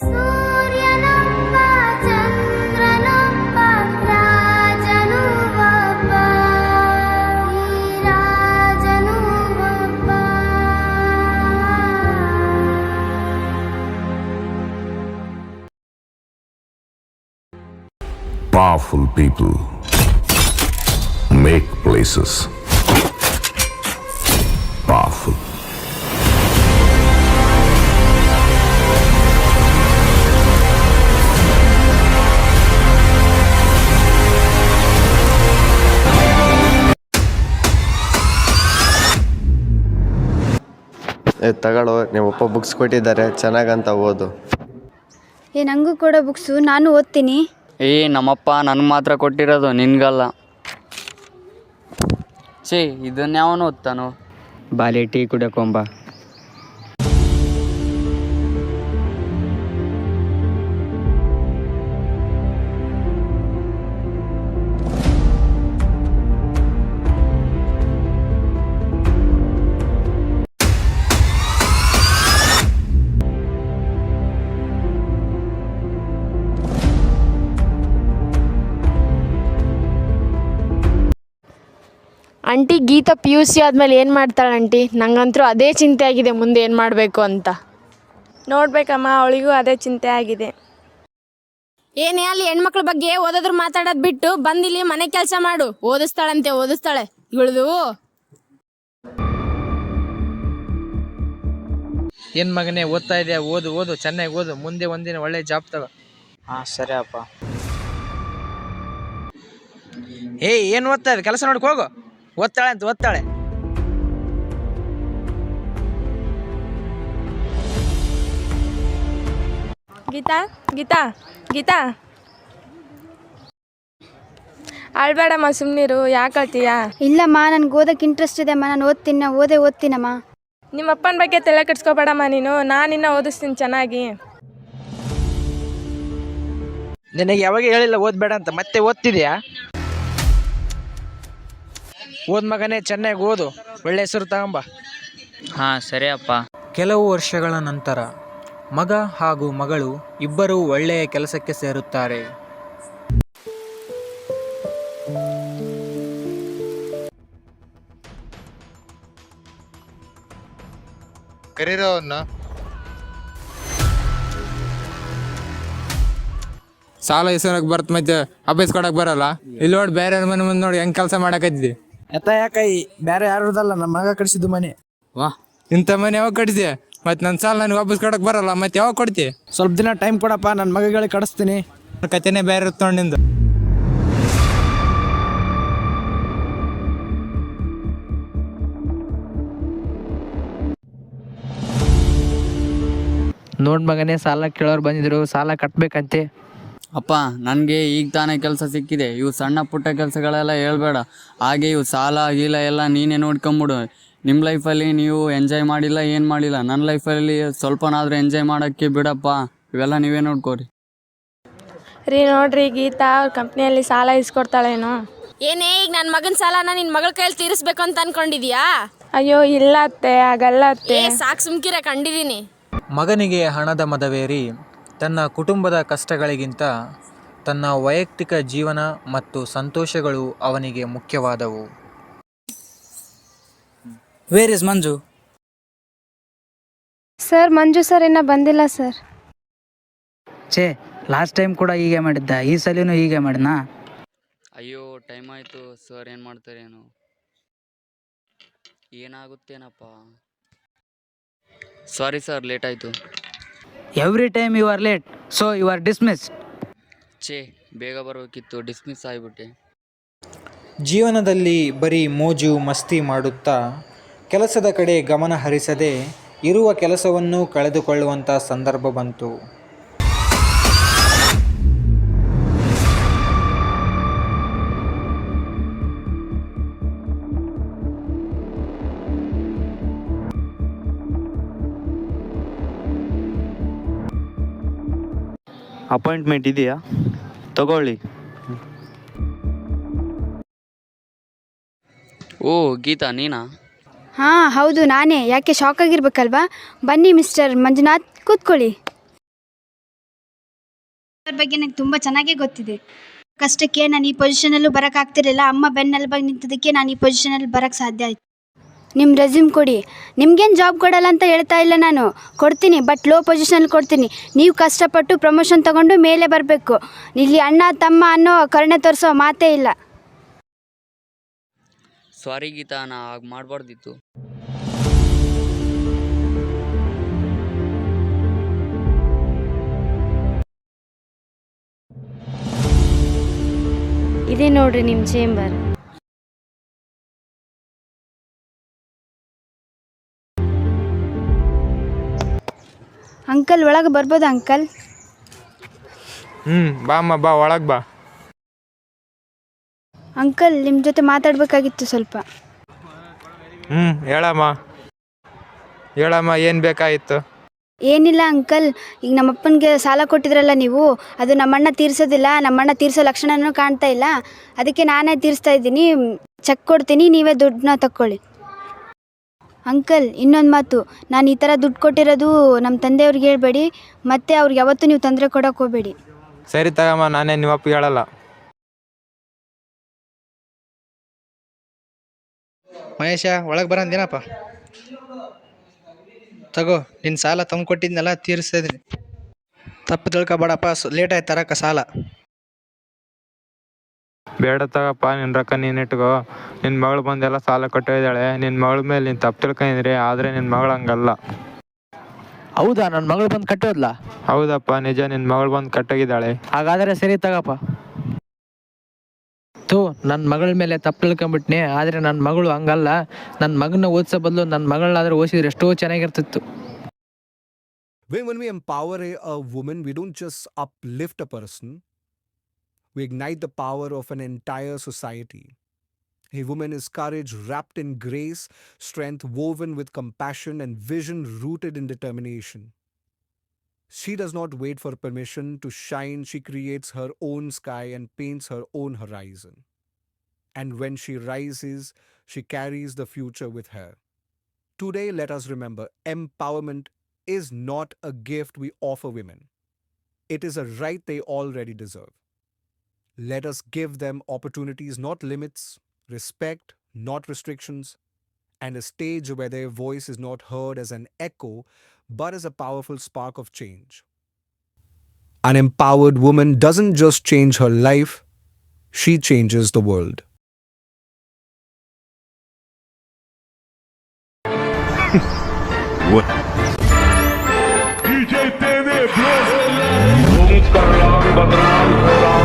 ಸೂರ್ಯನೊಬ್ಬ ಚಂದ್ರನೊಬ್ಬ ರಾಜನು ಒಬ್ಬ ಈ ರಾಜನು ಒಬ್ಬ. Powerful people make places powerful. ತಗೊಳ್ಳೋ ನಿಮ್ಮಪ್ಪ ಬುಕ್ಸ್ ಕೊಟ್ಟಿದ್ದಾರೆ ಚೆನ್ನಾಗಂತ ಓದು. ನನಗೂ ಕೂಡ ಬುಕ್ಸು, ನಾನು ಓದ್ತೀನಿ. ನಮ್ಮಪ್ಪ ನನಗೆ ಮಾತ್ರ ಕೊಟ್ಟಿರೋದು, ನಿನ್ಗಲ್ಲ. ಇದನ್ನ ಯಾವನು ಓದ್ತಾನೋ. ಬಾಲೆ ಟೀ ಕುಡಿಯೋಕೊಂಬ. ಆಂಟಿ, ಗೀತಾ PUC ಆದಮೇಲೆ ಏನು ಮಾಡ್ತಾಳೆ ಆಂಟಿ? ನಂಗಂತೂ ಅದೇ ಚಿಂತೆ ಆಗಿದೆ ಮುಂದೆ ಏನು ಮಾಡಬೇಕು ಅಂತ. ನೋಡ್ಬೇಕಮ್ಮ, ಅವಳಿಗೂ ಅದೇ ಚಿಂತೆ ಆಗಿದೆ. ಏನೇ ಅಲ್ಲಿ ಹೆಣ್ಮಕ್ಳ ಬಗ್ಗೆ ಓದೋದ್ರ ಮಾತಾಡೋದು ಬಿಟ್ಟು ಬಂದಿಲ್ಲಿ ಮನೆ ಕೆಲಸ ಮಾಡು. ಓದಿಸ್ತಾಳೆ ಇವಳ್ದು. ಏನು ಮಗನೇ ಓದ್ತಾ ಇದೆಯಾ? ಓದು ಚೆನ್ನಾಗಿ ಓದು, ಮುಂದೆ ಒಂದಿನ ಒಳ್ಳೆ ಜಾಬ್ ತಗೋ. ಸರಿ ಅಪ್ಪ. ಏನು ಓದ್ತಾ ಇದೆ? ಕೆಲಸ ನೋಡ್ಕೊ ಹೋಗು. ಓದ್ತಾಳೆ. ಗೀತಾ ಅಳ್ಬೇಡಮ್ಮ, ಸುಮ್ಮನಿರು. ಯಾಕೆ ಅಳ್ತೀಯಾ? ಇಲ್ಲಮ್ಮ, ನನಗೆ ಓದೋಕ್ಕೆ ಇಂಟ್ರೆಸ್ಟ್ ಇದೆ ಅಮ್ಮ, ನಾನು ಓದ್ತೀನಮ್ಮ. ನಿಮ್ಮ ಅಪ್ಪನ ಬಗ್ಗೆ ತಲೆ ಕೆಡ್ಸ್ಕೊಬೇಡಮ್ಮ ನೀನು. ನಾನಿನ್ನ ಓದಿಸ್ತೀನಿ ಚೆನ್ನಾಗಿ. ನಿನಗೆ ಯಾವಾಗ ಹೇಳಿಲ್ಲ ಓದ್ಬೇಡ ಅಂತ, ಮತ್ತೆ ಓದ್ತಿದ್ಯಾ? ಓದ್ ಮಗನೇ, ಚೆನ್ನಾಗಿ ಓದು, ಒಳ್ಳೆ ಹೆಸರು ತಗೊಂಬ. ಸರಿ ಅಪ್ಪ. ಕೆಲವು ವರ್ಷಗಳ ನಂತರ ಮಗ ಹಾಗೂ ಮಗಳು ಇಬ್ಬರೂ ಒಳ್ಳೆಯ ಕೆಲಸಕ್ಕೆ ಸೇರುತ್ತಾರೆ. ಸಾಲ ಇಸ್ಕೊಳಕ್ ಬರ್ತ ಮತ್ತೆ ಅಭ್ಯಾಸ ಕೊಡಕ್ ಬರಲ್ಲ. ಇಲ್ಲಿ ನೋಡಿ ಬೇರೆ ಮನೆ ಮುಂದೆ ನೋಡಿ ಹೆಂಗ್ ಕೆಲಸ ಮಾಡಕತ್ತಿದ್ದಿ. ಯಾಕೈ ಬೇರೆ ಯಾರದಲ್ಲ, ನಮ್ಮ ಮಗ ಕಟ್ಸಿದ್ದು ಮನೆ. ಇಂಥ ಮನೆ ಯಾವಾಗ ಕಟ್ಸಿ? ಮತ್ತೆ ನನ್ನ ಸಾಲ ನನಗೆ ವಾಪಸ್ ಕೊಡಕ್ ಬರಲ್ಲ, ಮತ್ತೆ ಯಾವಾಗ ಕೊಡ್ತಿ? ಸ್ವಲ್ಪ ದಿನ ಟೈಮ್ ಕೊಡಪ್ಪ, ನನ್ನ ಮಗಳಿಗೆ ಕಡಿಸ್ತೀನಿ. ಕತೆನೇ ಬೇರೆ ಇರುತ್ತೆ ನೋಡಿ ನಿಂದು. ನೋಡ್ ಮಗನೇ, ಸಾಲ ಕೇಳೋರು ಬಂದಿದ್ರು, ಸಾಲ ಕಟ್ಬೇಕಂತೆ. ಅಪ್ಪ, ನನಗೆ ಈಗ ತಾನೇ ಕೆಲಸ ಸಿಕ್ಕಿದೆ. ಇವು ಸಣ್ಣ ಪುಟ್ಟ ಕೆಲಸಗಳೆಲ್ಲ ಹೇಳ್ಬೇಡ. ಹಾಗೆ ಇವು ಸಾಲ ಗೀಲ ಎಲ್ಲ ನೀನೇ ನೋಡ್ಕೊಂಬಿಡು. ನಿಮ್ಮ ಲೈಫಲ್ಲಿ ನೀವು ಎಂಜಾಯ್ ಮಾಡಿಲ್ಲ, ಏನು ಮಾಡಿಲ್ಲ. ನನ್ನ ಲೈಫಲ್ಲಿ ಸ್ವಲ್ಪನಾದರೂ ಎಂಜಾಯ್ ಮಾಡೋಕ್ಕೆ ಬಿಡಪ್ಪ. ಇವೆಲ್ಲ ನೀವೇ ನೋಡ್ಕೋರಿ. ನೋಡ್ರಿ, ಗೀತಾ ಅವ್ರ ಕಂಪ್ನಿಯಲ್ಲಿ ಸಾಲ ಇಸ್ಕೊಡ್ತಾಳೇನೋ. ಏನೇ ಈಗ ನನ್ನ ಮಗನ ಸಾಲನ ನಿನ್ನ ಮಗಳ ಕೈಯಲ್ಲಿ ತೀರಿಸ್ಬೇಕು ಅಂತ ಅನ್ಕೊಂಡಿದ್ಯಾ? ಅಯ್ಯೋ ಇಲ್ಲ ಅತ್ತೆ, ಆಗಲ್ಲ ಅತ್ತೆ. ಸಾಕು ಸುಮ್ಕಿರ, ಕಂಡಿದ್ದೀನಿ. ಮಗನಿಗೆ ಹಣದ ಮದವೇರಿ ತನ್ನ ಕುಟುಂಬದ ಕಷ್ಟಗಳಿಗಿಂತ ತನ್ನ ವೈಯಕ್ತಿಕ ಜೀವನ ಮತ್ತು ಸಂತೋಷಗಳು ಅವನಿಗೆ ಮುಖ್ಯವಾದವು. Where is Manju? Sir, Manju sir ಇನ್ನೂ ಬಂದಿಲ್ಲ ಸರ್. ಲಾಸ್ಟ್ ಟೈಮ್ ಕೂಡ ಹೀಗೆ ಮಾಡಿದ್ದ, ಈ ಸಲಿನೂ ಹೀಗೆ ಮಾಡಿದ್ನಾ? ಅಯ್ಯೋ, ಟೈಮ್ ಆಯಿತು. ಸರ್ ಏನು ಮಾಡ್ತಾರೇನು, ಏನಾಗುತ್ತೇನಪ್ಪ. ಸಾರಿ ಸರ್, ಲೇಟ್ ಆಯಿತು. Every time you are late, so you are dismiss. ಬೇಗ ಬರೋಕಿತ್ತು, ಡಿಸ್ಮಿಸ್ ಆಗಿಬಿಟ್ಟೆ. ಜೀವನದಲ್ಲಿ ಬರೀ ಮೋಜು ಮಸ್ತಿ ಮಾಡುತ್ತಾ ಕೆಲಸದ ಕಡೆ ಗಮನ ಹರಿಸದೆ ಇರುವ ಕೆಲಸವನ್ನು ಕಳೆದುಕೊಳ್ಳುವಂಥ ಸಂದರ್ಭ ಬಂತು. ಅಪಾಯಿಂಟ್ಮೆಂಟ್ ಇದೆಯಾ? ತಗೊಳ್ಳಿ. ಓ ಗೀತಾ, ನೀನಾ? ಹಾಂ ಹೌದು, ನಾನೇ. ಯಾಕೆ ಶಾಕ್ ಆಗಿರ್ಬೇಕಲ್ವಾ? ಬನ್ನಿ ಮಿಸ್ಟರ್ ಮಂಜುನಾಥ್, ಕೂತ್ಕೊಳ್ಳಿ. ಅದ್ರ ಬಗ್ಗೆ ನನಗೆ ತುಂಬ ಚೆನ್ನಾಗೇ ಗೊತ್ತಿದೆ. ಕಷ್ಟಕ್ಕೆ ನಾನು ಈ ಪೊಸಿಷನಲ್ಲೂ ಬರೋಕ್ಕಾಗ್ತಿರಲಿಲ್ಲ. ಅಮ್ಮ ಬೆನ್ನೆಲುಬಾಗಿ ನಿಂತಿದ್ದಕ್ಕೆ ನಾನು ಈ ಪೊಸಿಷನಲ್ಲಿ ಬರೋಕ್ಕೆ ಸಾಧ್ಯ ಆಯಿತು. ನಿಮ್ಮ ರೆಸ್ಯೂಮ್ ಕೊಡಿ. ನಿಮ್ಗೇನು ಜಾಬ್ ಕೊಡಲ್ಲ ಅಂತ ಹೇಳ್ತಾ ಇಲ್ಲ ನಾನು, ಕೊಡ್ತೀನಿ, ಬಟ್ ಲೋ ಪೊಸಿಷನಲ್ಲಿ ಕೊಡ್ತೀನಿ. ನೀವು ಕಷ್ಟಪಟ್ಟು ಪ್ರಮೋಷನ್ ತೊಗೊಂಡು ಮೇಲೆ ಬರಬೇಕು. ಇಲ್ಲಿ ಅಣ್ಣ ತಮ್ಮ ಅನ್ನೋ ಕರುಣೆ ತೋರಿಸೋ ಮಾತೇ ಇಲ್ಲ. ಸಾರಿ ಗೀತಾ, ನಾ ಹಾಗೆ ಮಾಡಬಾರ್ದಿತ್ತು. ಇದೇ ನೋಡ್ರಿ ನಿಮ್ಮ ಚೇಂಬರ್. ಅಂಕಲ್ ಒಳಗೆ ಬರ್ಬೋದಾ ಅಂಕಲ್? ಬಾ ಅಮ್ಮ, ಬಾ ಒಳಗೆ ಬಾ. ಅಂಕಲ್ ನಿಮ್ಮ ಜೊತೆ ಮಾತಾಡಬೇಕಾಗಿತ್ತು ಸ್ವಲ್ಪ. ಹೇಳಮ್ಮ ಏನು ಬೇಕಾಗಿತ್ತು? ಏನಿಲ್ಲ ಅಂಕಲ್, ಈಗ ನಮ್ಮಪ್ಪನಿಗೆ ಸಾಲ ಕೊಟ್ಟಿದ್ರಲ್ಲ ನೀವು, ಅದು ನಮ್ಮಣ್ಣ ತೀರ್ಸೋದಿಲ್ಲ. ನಮ್ಮಣ್ಣ ತೀರ್ಸೋ ಲಕ್ಷಣನೂ ಕಾಣ್ತಾ ಇಲ್ಲ. ಅದಕ್ಕೆ ನಾನೇ ತೀರಿಸ್ತಾ ಇದ್ದೀನಿ. ಚೆಕ್ ಕೊಡ್ತೀನಿ, ನೀವೇ ದುಡ್ಡನ್ನ ತಕ್ಕೊಳ್ಳಿ. ಅಂಕಲ್ ಇನ್ನೊಂದು ಮಾತು, ನಾನು ಈ ಥರ ದುಡ್ಡು ಕೊಟ್ಟಿರೋದು ನಮ್ಮ ತಂದೆಯವ್ರಿಗೆ ಹೇಳ್ಬೇಡಿ, ಮತ್ತು ಅವ್ರಿಗೆ ಯಾವತ್ತೂ ನೀವು ತೊಂದರೆ ಕೊಡೋಕೆ ಹೋಗಬೇಡಿ. ಸರಿ ತಗಮ್ಮ, ನಾನೇ ನಿಮ್ಮಪ್ಪ ಹೇಳಲ್ಲ. ಮಹೇಶ ಒಳಗೆ ಬರಂದೇನಪ್ಪ? ತಗೋ, ನಿನ್ನ ಸಾಲ ತಂದು ಕೊಟ್ಟಿದ್ನಲ್ಲ, ತೀರಿಸ್ತಾ ಇದ್ದೀನಿ. ತಪ್ಪು ತಿಳ್ಕೊಬೇಡಪ್ಪ, ಲೇಟ್ ಆಯ್ತು ತರಕ ಸಾಲ. ಬೇಡ ತಗಪ್ಪ, ನಿನ್ನ ರೊಕ್ಕ ನೀನು ಇಟ್ಕೋ. ನಿನ್ನ ಮಗಳು ಬಂದೆಲ್ಲ ಸಾಲ ಕೊಟ್ಟಿದ್ದಾಳೆ. ನಿನ್ನ ಮಗಳ ಮೇಲೆ ನೀನು ತಪ್ಪು ತಿಳ್ಕೊಂಡಿದ್ರಿ, ಆದರೆ ನಿನ್ನ ಮಗಳು ಹಂಗಲ್ಲ. ಹೌದಾ? ನನ್ನ ಮಗಳು ಬಂದು ಕಟ್ಟೋದ್ಲ? ಹೌದಪ್ಪ, ನಿಜ, ನಿನ್ನ ಮಗಳು ಬಂದು ಕಟ್ಟೋಗಿದ್ದಾಳೆ. ಹಾಗಾದರೆ ಸರಿ ತಗಪ್ಪ. ನನ್ನ ಮಗಳ ಮೇಲೆ ತಪ್ಪು ತಿಳ್ಕೊಂಬಿಟ್ನೆ, ಆದರೆ ನನ್ನ ಮಗಳು ಹಂಗಲ್ಲ. ನನ್ನ ಮಗನ ಓದಿಸೋ ಬದಲು ನನ್ನ ಮಗಳನ್ನಾದ್ರೂ ಓದಿಸಿದ್ರೆ ಎಷ್ಟೋ ಚೆನ್ನಾಗಿರ್ತಿತ್ತು. When we empower a woman, we don't just uplift a person, we ignite the power of an entire society. A woman is courage wrapped in grace, strength woven with compassion, and vision rooted in determination. She does not wait for permission to shine. She creates her own sky and paints her own horizon. And when she rises, she carries the future with her. Today, let us remember, empowerment is not a gift we offer women. It is a right they already deserve. Let us give them opportunities, not limits, respect, not restrictions, and a stage where their voice is not heard as an echo, but as a powerful spark of change. An empowered woman doesn't just change her life, she changes the world. तुम कर बदनाम हो रहा